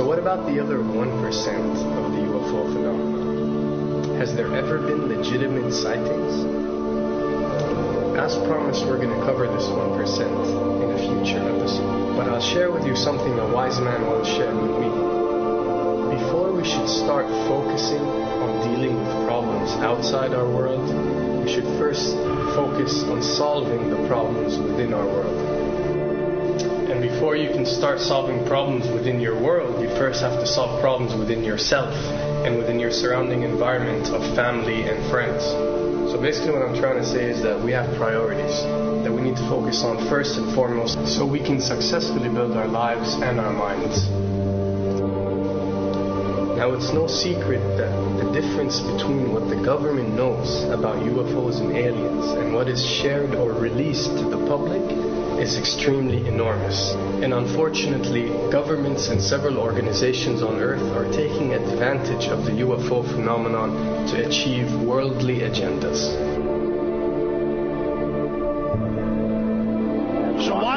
So what about the other 1% of the UFO phenomenon? Has there ever been legitimate sightings? As promised, we're going to cover this 1% in a future episode. But I'll share with you something a wise man once shared with me. Before we should start focusing on dealing with problems outside our world, we should first focus on solving the problems within our world. And before you can start solving problems within your world, you first have to solve problems within yourself and within your surrounding environment of family and friends. So basically what I'm trying to say is that we have priorities that we need to focus on first and foremost so we can successfully build our lives and our minds. Now, it's no secret that the difference between what the government knows about UFOs and aliens and what is shared or released to the public is extremely enormous. And unfortunately, governments and several organizations on Earth are taking advantage of the UFO phenomenon to achieve worldly agendas.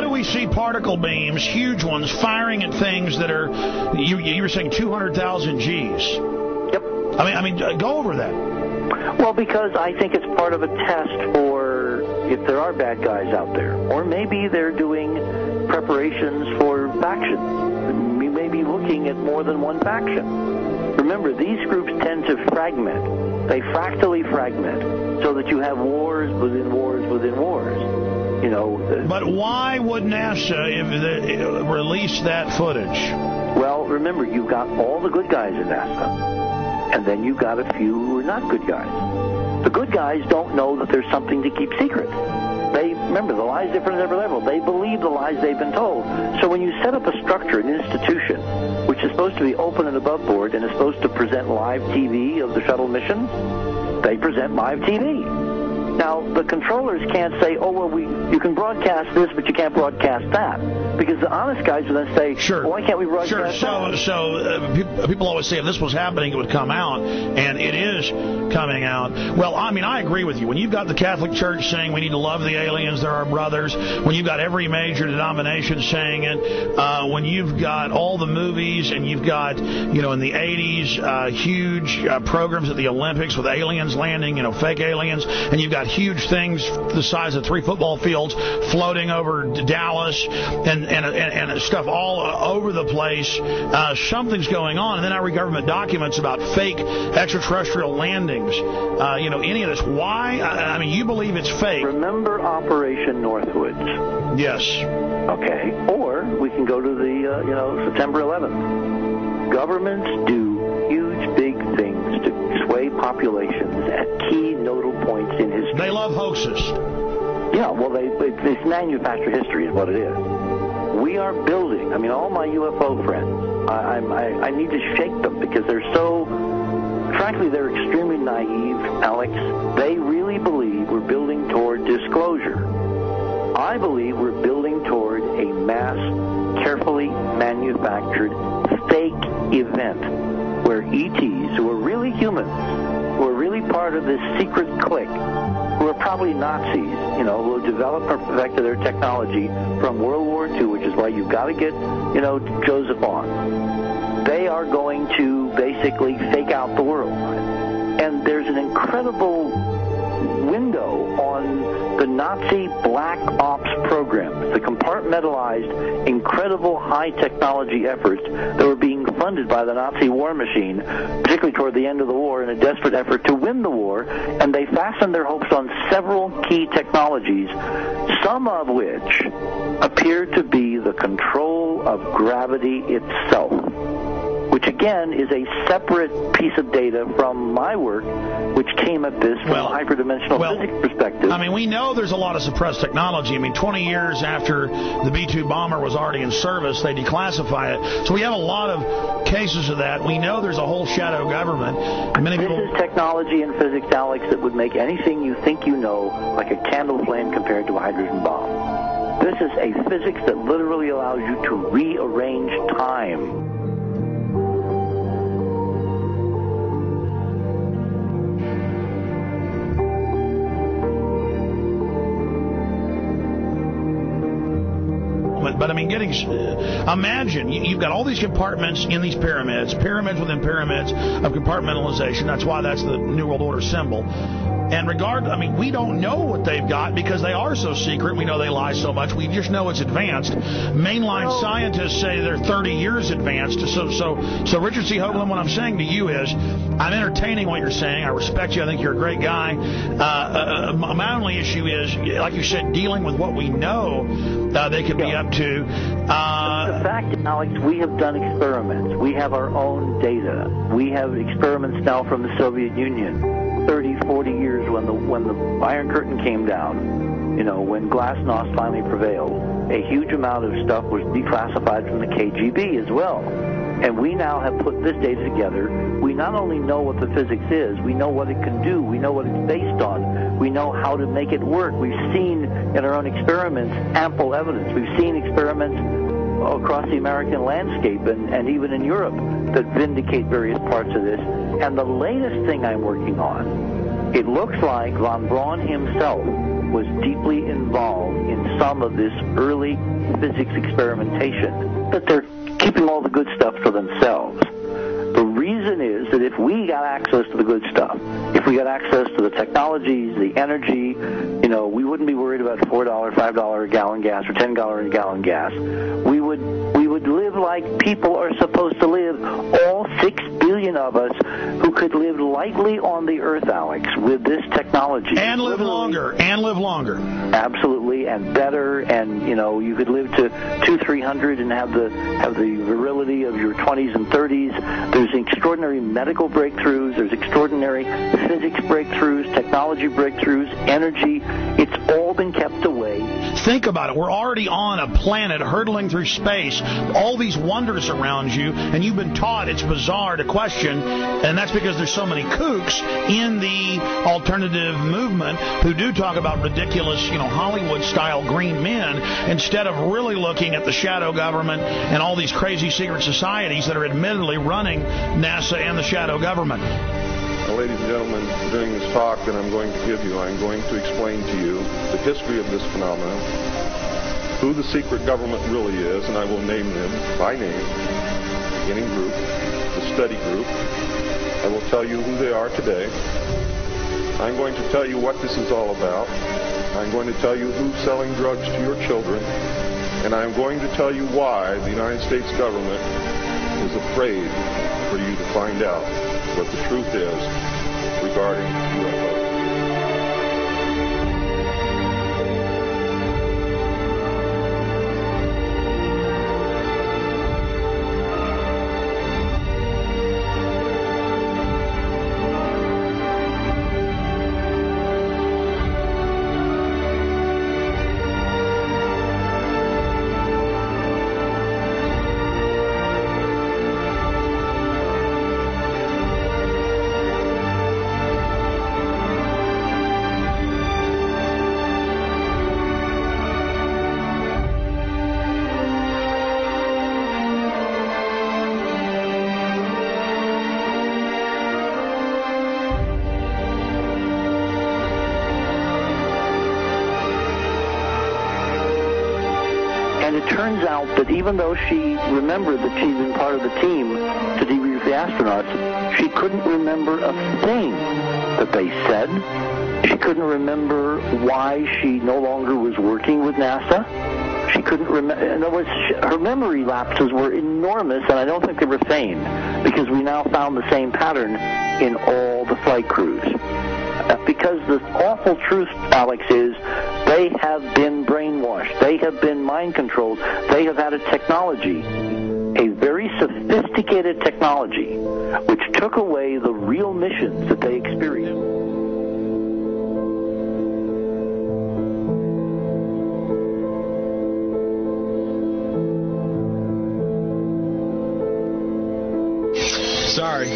We see particle beams, huge ones, firing at things that are, you were saying 200,000 Gs. Yep. I mean, go over that. Well, because I think it's part of a test for if there are bad guys out there. Or maybe they're doing preparations for factions. We may be looking at more than one faction. Remember, these groups tend to fragment. They fractally fragment so that you have wars within wars within wars. You know, but why would NASA release that footage? Well, remember, you've got all the good guys in NASA, and then you've got a few who are not good guys. The good guys don't know that there's something to keep secret. Remember, the lie's different at every level. They believe the lies they've been told. So when you set up a structure, an institution, which is supposed to be open and above board and is supposed to present live TV of the shuttle mission, they present live TV. Now, the controllers can't say, oh, well, you can broadcast this, but you can't broadcast that. Because the honest guys will then say, sure. Well, why can't we broadcast that? So people always say if this was happening, it would come out, and it is coming out. Well, I mean, I agree with you. When you've got the Catholic Church saying we need to love the aliens, they're our brothers, when you've got every major denomination saying it, when you've got all the movies, and you've got, you know, in the 80s, huge programs at the Olympics with aliens landing, you know, fake aliens, and you've got huge things the size of 3 football fields floating over Dallas and stuff all over the place. Something's going on. And then I read government documents about fake extraterrestrial landings. You know, any of this. Why? I mean, you believe it's fake. Remember Operation Northwoods? Yes. Okay. Or we can go to the, September 11th. Governments do huge, big things to sway populations at key nodal points in history. They love hoaxes. Yeah, well, they manufacture history is what it is. We are building, I mean, all my UFO friends, I need to shake them because they're so, frankly, they're extremely naive, Alex. They really believe we're building toward disclosure. I believe we're building toward a mass, carefully manufactured fake event where ETs, who are really humans, who are really part of this secret clique, who are probably Nazis, who have developed or perfected their technology from World War II, which is why you've got to get, Joseph on. They are going to basically fake out the world. And there's an incredible window on the Nazi black ops programs, the compartmentalized, incredible high technology efforts that were being funded by the Nazi war machine, particularly toward the end of the war, in a desperate effort to win the war, and they fastened their hopes on several key technologies, some of which appear to be the control of gravity itself, which again is a separate piece of data from my work, which came at this from a hyperdimensional physics perspective. I mean, we know there's a lot of suppressed technology. I mean, 20 years after the B-2 bomber was already in service, they declassify it. So we have a lot of cases of that. We know there's a whole shadow government. This is technology and physics, Alex, that would make anything you think you know like a candle flame compared to a hydrogen bomb. This is a physics that literally allows you to rearrange time. But I mean, imagine you've got all these compartments in these pyramids within pyramids of compartmentalization. That's why that's the New World Order symbol. And we don't know what they've got because they are so secret. We know they lie so much. We just know it's advanced. Mainline scientists say they're 30 years advanced. So Richard C. Hoagland, what I'm saying to you is, I'm entertaining what you're saying. I respect you. I think you're a great guy. My only issue is, like you said, dealing with what we know they could be up to. The fact, Alex, we have done experiments. We have our own data. We have experiments now from the Soviet Union. 30, 40 years when the Iron Curtain came down, when Glasnost finally prevailed, a huge amount of stuff was declassified from the KGB as well. And we now have put this data together. We not only know what the physics is, we know what it can do, we know what it's based on, we know how to make it work. We've seen in our own experiments ample evidence. We've seen experiments across the American landscape and even in Europe that vindicate various parts of this. And the latest thing I'm working on, it looks like von Braun himself was deeply involved in some of this early physics experimentation, but they're keeping all the good stuff for themselves. The reason is that if we got access to the good stuff, if we got access to the technologies, the energy, we wouldn't be worried about $4, $5 a gallon gas or $10 a gallon gas. We would live like people are supposed to live, all 6 billion of us who could live lightly on the earth, Alex, with this technology. And live longer. Absolutely, and better, and you could live to 200-300 and have the virility of your 20s and 30s. There's extraordinary medical breakthroughs, there's extraordinary physics breakthroughs, technology breakthroughs, energy. It's all been kept away. Think about it. We're already on a planet hurtling through space, all these wonders around you, and you've been taught it's bizarre to question, and that's because there's so many kooks in the alternative movement who do talk about ridiculous, Hollywood-style green men, instead of really looking at the shadow government and all these crazy secret societies that are admittedly running NASA and the shadow government. Now, ladies and gentlemen, during this talk that I'm going to give you, I'm going to explain to you the history of this phenomenon, who the secret government really is, and I will name them by name, the beginning group, the study group. I will tell you who they are today. I'm going to tell you what this is all about. I'm going to tell you who's selling drugs to your children, and I'm going to tell you why the United States government is afraid for you to find out what the truth is regarding UFOs. Turns out that even though she remembered that she'd been part of the team to debrief the astronauts, she couldn't remember a thing that they said. She couldn't remember why she no longer was working with NASA. She couldn't remember. In other words, her memory lapses were enormous, and I don't think they were feigned, because we now found the same pattern in all the flight crews. Because the awful truth, Alex, is they have been brainwashed. They have been mind controlled. They have had a technology, a very sophisticated technology, which took away the real missions that they experienced. Sorry.